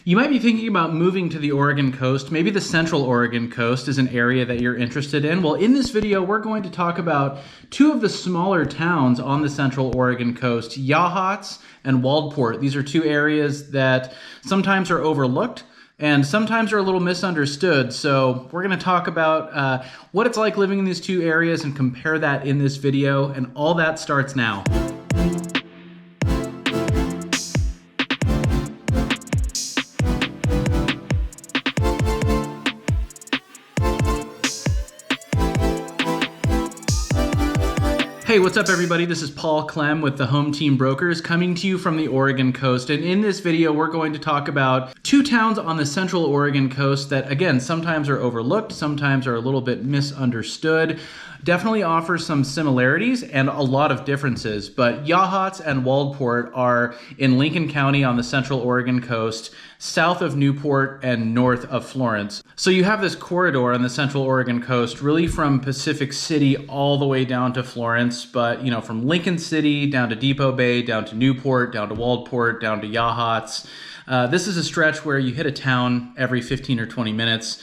You might be thinking about moving to the Oregon coast. Maybe the Central Oregon coast is an area that you're interested in. Well, in this video, we're going to talk about two of the smaller towns on the Central Oregon coast, Yachats and Waldport. These are two areas that sometimes are overlooked and sometimes are a little misunderstood. So we're going to talk about what it's like living in these two areas and compare that in this video, and all that starts now. Hey, what's up everybody? This is Clem with the Home Team Brokers coming to you from the Oregon coast. And in this video, we're going to talk about two towns on the Central Oregon coast that, again, sometimes are overlooked, sometimes are a little bit misunderstood. Definitely offer some similarities and a lot of differences, but Yachats and Waldport are in Lincoln County on the Central Oregon coast, south of Newport and north of Florence. So you have this corridor on the Central Oregon coast, really from Pacific City all the way down to Florence, but from Lincoln City down to Depot Bay, down to Newport, down to Waldport, down to Yachats. This is a stretch where you hit a town every 15 or 20 minutes,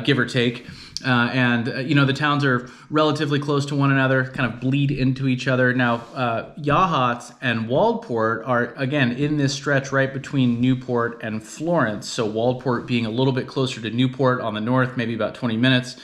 give or take. The towns are relatively close to one another, kind of bleed into each other. Now, Yachats and Waldport are, again, in this stretch right between Newport and Florence. So Waldport being a little bit closer to Newport on the north, maybe about 20 minutes,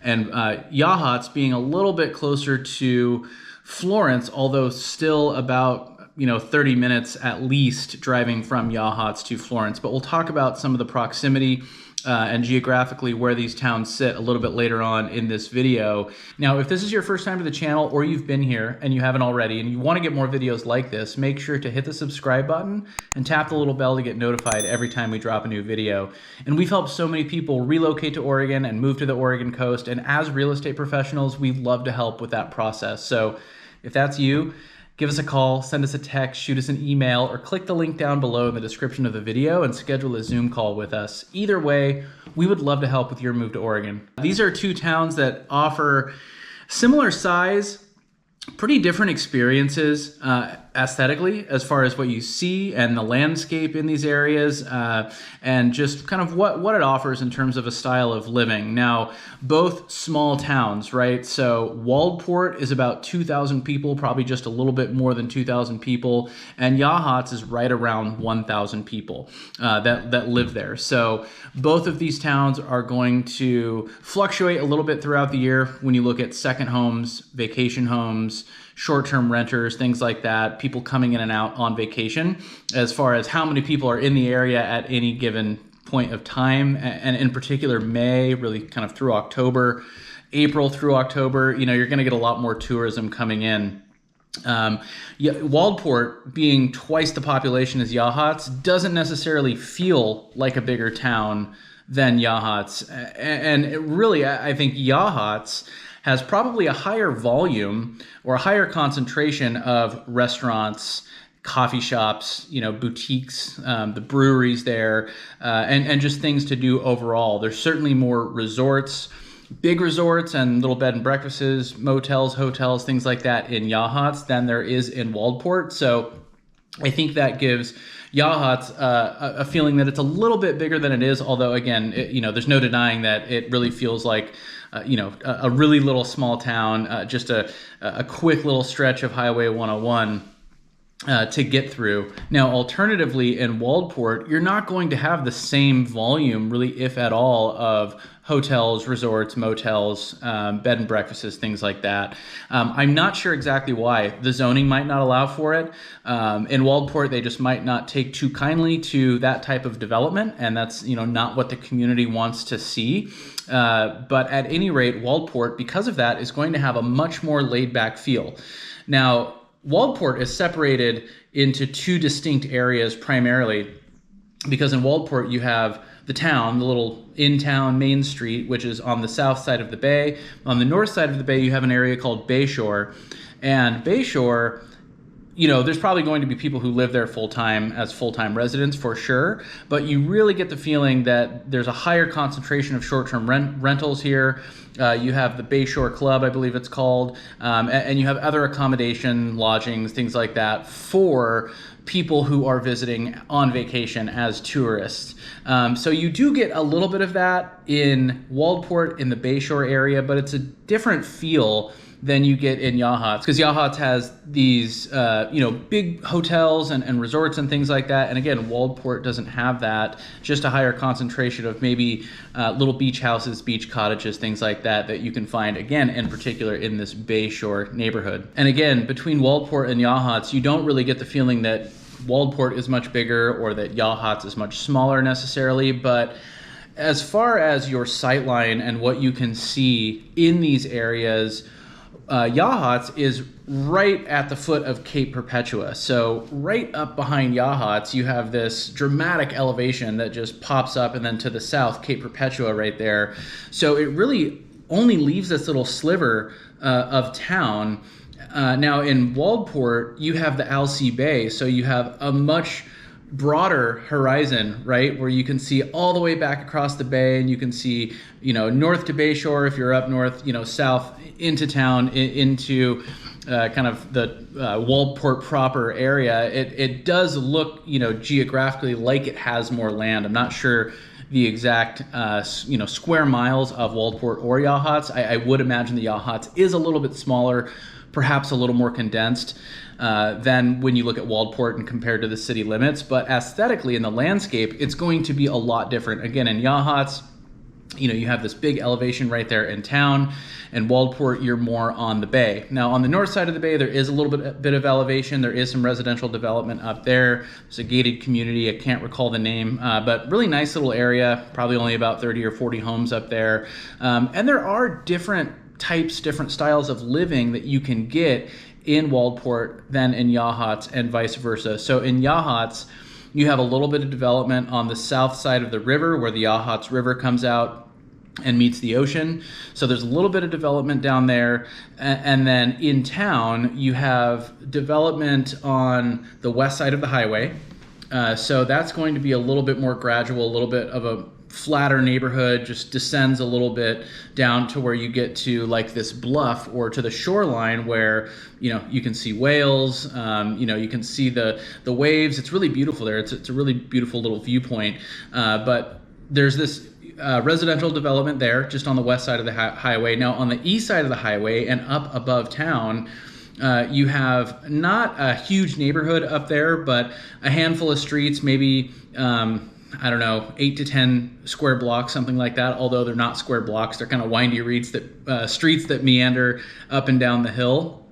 and Yachats being a little bit closer to Florence, although still about 30 minutes at least driving from Yachats to Florence. But we'll talk about some of the proximity and geographically where these towns sit a little bit later on in this video. Now, if this is your first time to the channel or you've been here and you haven't already and you want to get more videos like this, make sure to hit the subscribe button and tap the little bell to get notified every time we drop a new video. And we've helped so many people relocate to Oregon and move to the Oregon coast. And as real estate professionals, we love to help with that process. So if that's you, give us a call, send us a text, shoot us an email, or click the link down below in the description of the video and schedule a Zoom call with us. Either way, we would love to help with your move to Oregon. These are two towns that offer similar size, pretty different experiences aesthetically as far as what you see and the landscape in these areas, and just kind of what it offers in terms of a style of living. Now, both small towns, right? So Waldport is about 2,000 people, probably just a little bit more than 2,000 people, and Yachats is right around 1,000 people that live there. So both of these towns are going to fluctuate a little bit throughout the year when you look at second homes, vacation homes, short-term renters, things like that, people coming in and out on vacation, as far as how many people are in the area at any given point of time, and in particular May, really kind of through October, April through October, you're going to get a lot more tourism coming in. Waldport, being twice the population as Yachats, doesn't necessarily feel like a bigger town than Yachats, and really, I think Yachats has probably a higher volume or a higher concentration of restaurants, coffee shops, boutiques, the breweries there, and just things to do overall. There's certainly more resorts, big resorts and little bed and breakfasts, motels, hotels, things like that in Yachats than there is in Waldport. So I think that gives Yachats a feeling that it's a little bit bigger than it is, although again, there's no denying that it really feels like a really little small town, just a quick little stretch of Highway 101 to get through. Now, alternatively, in Waldport, you're not going to have the same volume, really, if at all, of hotels, resorts, motels, bed and breakfasts, things like that. I'm not sure exactly why. The zoning might not allow for it. In Waldport, they just might not take too kindly to that type of development, and that's not what the community wants to see. But at any rate, Waldport, because of that, is going to have a much more laid-back feel. Now, Waldport is separated into two distinct areas primarily, because in Waldport you have the town, the little in-town main street, which is on the south side of the bay. On the north side of the bay, you have an area called Bayshore, and Bayshore there's probably going to be people who live there full-time as full-time residents for sure, but you really get the feeling that there's a higher concentration of short-term rentals here. You have the Bayshore Club, I believe it's called, and you have other accommodation, lodgings, things like that for people who are visiting on vacation as tourists. So you do get a little bit of that in Waldport in the Bayshore area, but it's a different feel than you get in Yachats, because Yachats has these big hotels and resorts and things like that, and again, Waldport doesn't have that. Just a higher concentration of maybe little beach houses, beach cottages, things like that you can find, again, in particular in this Bayshore neighborhood. And again, between Waldport and Yachats, you don't really get the feeling that Waldport is much bigger or that Yachats is much smaller necessarily, but as far as your sightline and what you can see in these areas, Yachats is right at the foot of Cape Perpetua. So right up behind Yachats, you have this dramatic elevation that just pops up, and then to the south, Cape Perpetua right there. So it really only leaves this little sliver of town. Now in Waldport, you have the Alsea Bay, so you have a much broader horizon, right, where you can see all the way back across the bay, and you can see, north to Bayshore if you're up north, south into town, into kind of the Waldport proper area. It does look, geographically like it has more land. I'm not sure the exact, square miles of Waldport or Yachats. I would imagine the Yachats is a little bit smaller, perhaps a little more condensed than when you look at Waldport and compared to the city limits. But aesthetically in the landscape, it's going to be a lot different. Again, in Yachats, you have this big elevation right there in town, and Waldport, you're more on the bay. Now, on the north side of the bay, there is a little bit of elevation. There is some residential development up there. There's a gated community. I can't recall the name, but really nice little area, probably only about 30 or 40 homes up there. And there are different types, different styles of living that you can get in Waldport than in Yachats, and vice versa. So in Yachats, you have a little bit of development on the south side of the river where the Yachats River comes out and meets the ocean. So there's a little bit of development down there. And then in town, you have development on the west side of the highway. So that's going to be a little bit more gradual, a little bit of a flatter neighborhood, just descends a little bit down to where you get to like this bluff or to the shoreline where, you can see whales, you can see the waves. It's really beautiful there. It's a really beautiful little viewpoint. But there's this residential development there just on the west side of the highway. Now on the east side of the highway and up above town, you have not a huge neighborhood up there, but a handful of streets, maybe 8 to 10 square blocks, something like that. Although they're not square blocks, they're kind of windy streets that meander up and down the hill.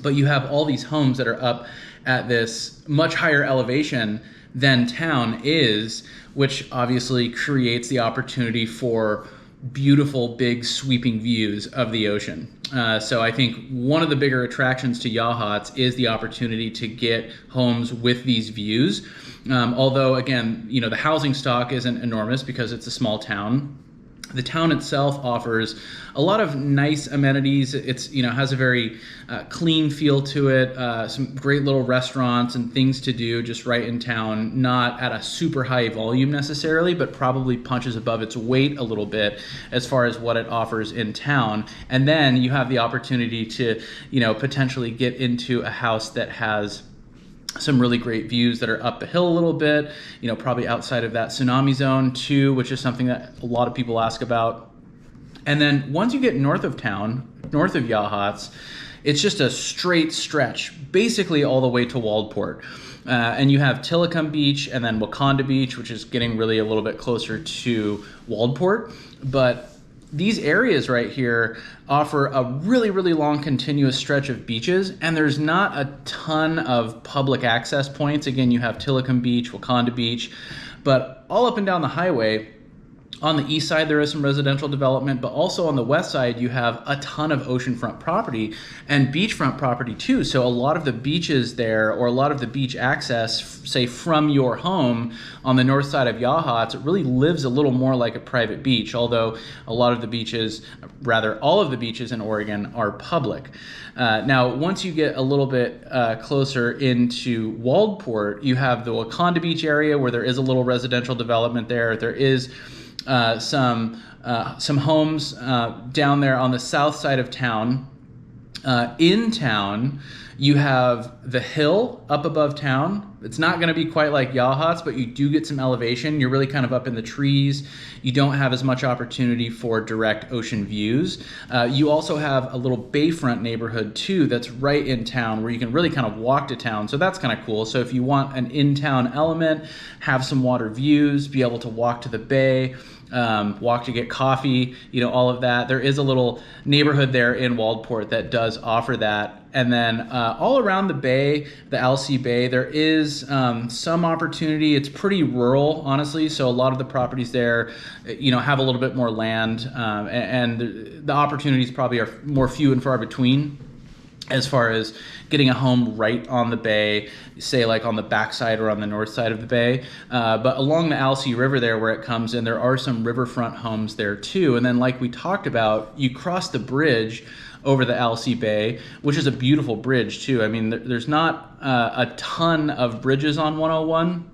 But you have all these homes that are up at this much higher elevation than town is, which obviously creates the opportunity for beautiful, big, sweeping views of the ocean. So I think one of the bigger attractions to Yachats is the opportunity to get homes with these views. Although, again, the housing stock isn't enormous because it's a small town. The town itself offers a lot of nice amenities. It's has a very clean feel to it. Some great little restaurants and things to do just right in town. Not at a super high volume necessarily, but probably punches above its weight a little bit as far as what it offers in town. And then you have the opportunity to potentially get into a house that has some really great views that are up the hill a little bit, probably outside of that tsunami zone too, which is something that a lot of people ask about. And then once you get north of town, north of Yachats, it's just a straight stretch, basically all the way to Waldport. And you have Tillicum Beach and then Wakanda Beach, which is getting really a little bit closer to Waldport. But these areas right here offer a really, really long continuous stretch of beaches, and there's not a ton of public access points. Again, you have Tillicum Beach, Wakanda Beach, but all up and down the highway, On the east side, there is some residential development, but also on the west side, you have a ton of oceanfront property and beachfront property too. So a lot of the beaches there, or a lot of the beach access, say from your home on the north side of Yachats, it really lives a little more like a private beach, although a lot of the beaches, rather all of the beaches in Oregon are public. Now, once you get a little bit closer into Waldport, you have the Wakanda Beach area where there is a little residential development there. There is some homes down there on the south side of town. In town, you have the hill up above town. It's not going to be quite like Yachats, but you do get some elevation. You're really kind of up in the trees. You don't have as much opportunity for direct ocean views. You also have a little bayfront neighborhood too that's right in town where you can really kind of walk to town. So that's kind of cool. So if you want an in-town element, have some water views, be able to walk to the bay, walk to get coffee, all of that. There is a little neighborhood there in Waldport that does offer that. And then all around the bay, the LC Bay, there is some opportunity. It's pretty rural, honestly. So a lot of the properties there, have a little bit more land, and the opportunities probably are more few and far between as far as getting a home right on the bay, say like on the backside or on the north side of the bay. But along the Alsea River there where it comes in, there are some riverfront homes there too. And then like we talked about, you cross the bridge over the Alsea Bay, which is a beautiful bridge too. I mean, there's not a ton of bridges on 101.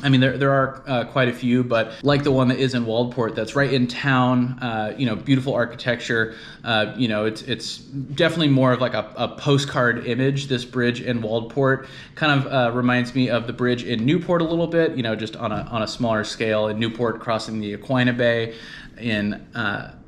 I mean, there are quite a few, but like the one that is in Waldport, that's right in town, beautiful architecture. It's definitely more of like a postcard image. This bridge in Waldport kind of reminds me of the bridge in Newport a little bit, just on a smaller scale. In Newport, crossing the Aquina Bay, in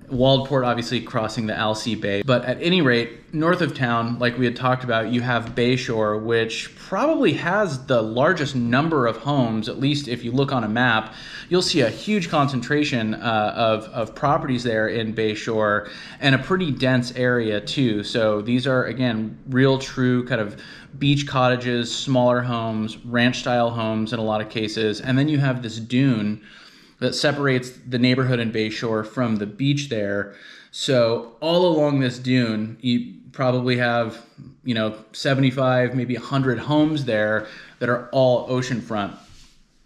Waldport, obviously crossing the Alsea Bay. But at any rate, north of town, like we had talked about, you have Bayshore, which probably has the largest number of homes. At least if you look on a map, you'll see a huge concentration of properties there in Bayshore, and a pretty dense area too. So these are, again, real true kind of beach cottages, smaller homes, ranch style homes in a lot of cases. And then you have this dune that separates the neighborhood in Bayshore from the beach there. So all along this dune, you probably have, 75, maybe 100 homes there that are all oceanfront.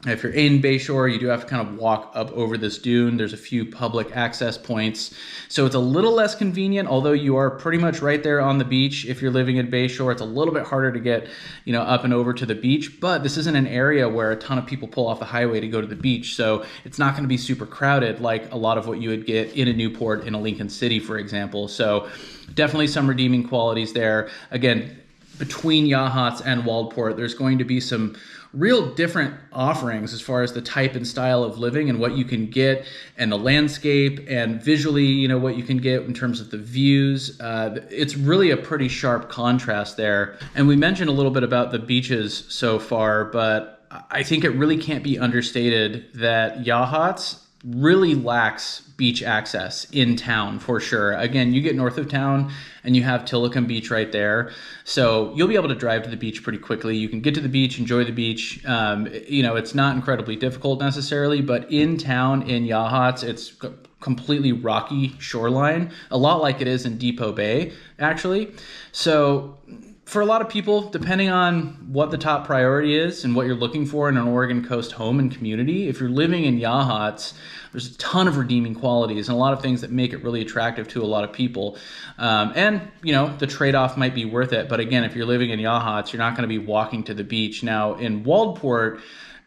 If you're in Bayshore, you do have to kind of walk up over this dune. There's a few public access points. So it's a little less convenient, although you are pretty much right there on the beach. If you're living in Bayshore, it's a little bit harder to get, up and over to the beach. But this isn't an area where a ton of people pull off the highway to go to the beach. So it's not going to be super crowded like a lot of what you would get in a Newport, in a Lincoln City, for example. So definitely some redeeming qualities there. Again, between Yachats and Waldport, there's going to be some real different offerings as far as the type and style of living and what you can get, and the landscape, and visually, what you can get in terms of the views. It's really a pretty sharp contrast there. And we mentioned a little bit about the beaches so far, but I think it really can't be understated that Yachats really lacks beach access in town for sure. Again, you get north of town and you have Tillicum Beach right there. So you'll be able to drive to the beach pretty quickly. You can get to the beach, enjoy the beach. It's not incredibly difficult necessarily, but in town in Yachats, it's completely rocky shoreline, a lot like it is in Depot Bay, actually. So for a lot of people, depending on what the top priority is and what you're looking for in an Oregon coast home and community, if you're living in Yachats, there's a ton of redeeming qualities and a lot of things that make it really attractive to a lot of people. The trade-off might be worth it. But again, if you're living in Yachats, you're not going to be walking to the beach. Now, in Waldport,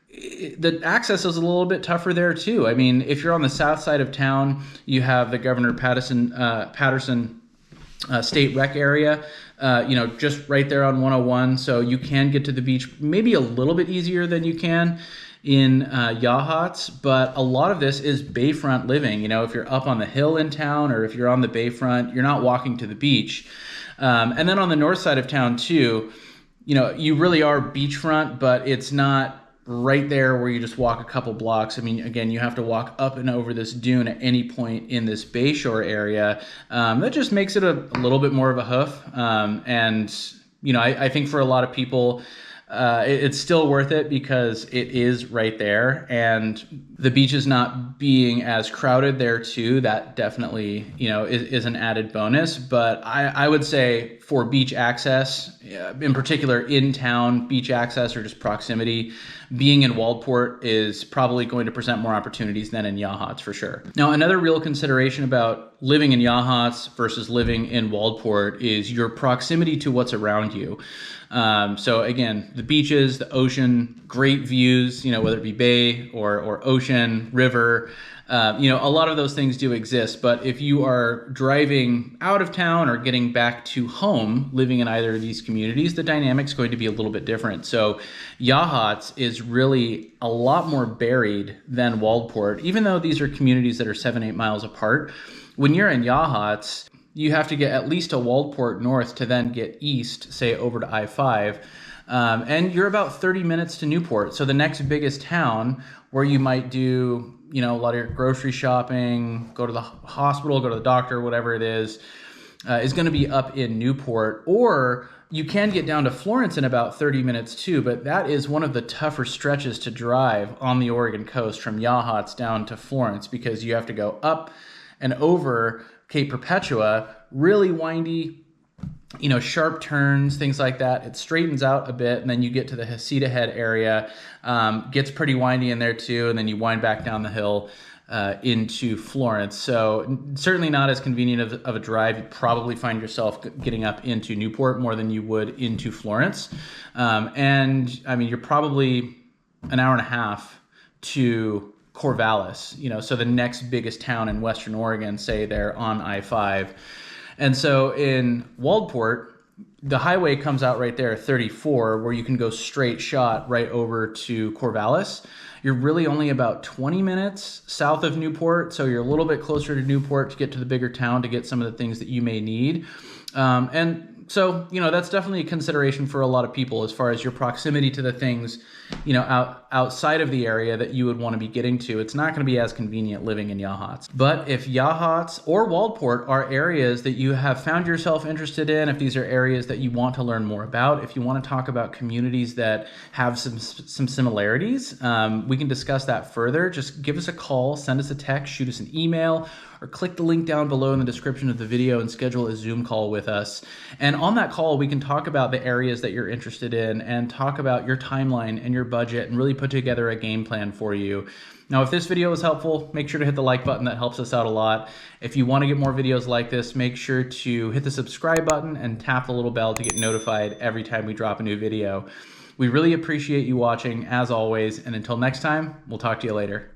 the access is a little bit tougher there too. I mean, if you're on the south side of town, you have the Governor Patterson State Rec area, just right there on 101. So you can get to the beach maybe a little bit easier than you can in Yachats, but a lot of this is bayfront living. If you're up on the hill in town or if you're on the bayfront, you're not walking to the beach. And then on the north side of town too, you really are beachfront, but it's not right there where you just walk a couple blocks. I mean, again, you have to walk up and over this dune at any point in this Bayshore area. That just makes it a little bit more of a hoof. I think for a lot of people, it's still worth it because it is right there, and the beach is not being as crowded there too. That definitely, is an added bonus. But I would say for beach access, in particular in town beach access or just proximity, being in Waldport is probably going to present more opportunities than in Yachats for sure. Now, another real consideration about living in Yachats versus living in Waldport is your proximity to what's around you. So again, the beaches, the ocean, great views, whether it be bay or ocean, river, a lot of those things do exist. But if you are driving out of town or getting back to home, living in either of these communities, the dynamic's going to be a little bit different. So Yachats is really a lot more buried than Waldport, even though these are communities that are 7-8 miles apart. When you're in Yachats, you have to get at least to Waldport north to then get east, say over to I-5. And you're about 30 minutes to Newport. So the next biggest town where you might do, a lot of your grocery shopping, go to the hospital, go to the doctor, whatever it is going to be up in Newport. Or you can get down to Florence in about 30 minutes too, but that is one of the tougher stretches to drive on the Oregon coast from Yachats down to Florence, because you have to go up and over Cape Perpetua, really windy, sharp turns, things like that. It straightens out a bit, and then you get to the Hasita Head area. Gets pretty windy in there too, and then you wind back down the hill into Florence. So certainly not as convenient of a drive. You'd probably find yourself getting up into Newport more than you would into Florence. And I mean, you're probably an hour and a half to Corvallis, so the next biggest town in Western Oregon, say they're on I-5. And so in Waldport, the highway comes out right there, 34, where you can go straight shot right over to Corvallis. You're really only about 20 minutes south of Newport, so you're a little bit closer to Newport to get to the bigger town to get some of the things that you may need. And so, that's definitely a consideration for a lot of people as far as your proximity to the things, outside of the area that you would want to be getting to. It's not going to be as convenient living in Yachats. But if Yachats or Waldport are areas that you have found yourself interested in, if these are areas that you want to learn more about, if you want to talk about communities that have some similarities, we can discuss that further. Just give us a call, send us a text, shoot us an email, or click the link down below in the description of the video and schedule a Zoom call with us. And on that call, we can talk about the areas that you're interested in and talk about your timeline and your budget and really put together a game plan for you. Now, if this video was helpful, make sure to hit the like button. That helps us out a lot. If you want to get more videos like this, make sure to hit the subscribe button and tap the little bell to get notified every time we drop a new video. We really appreciate you watching, as always, and until next time, we'll talk to you later.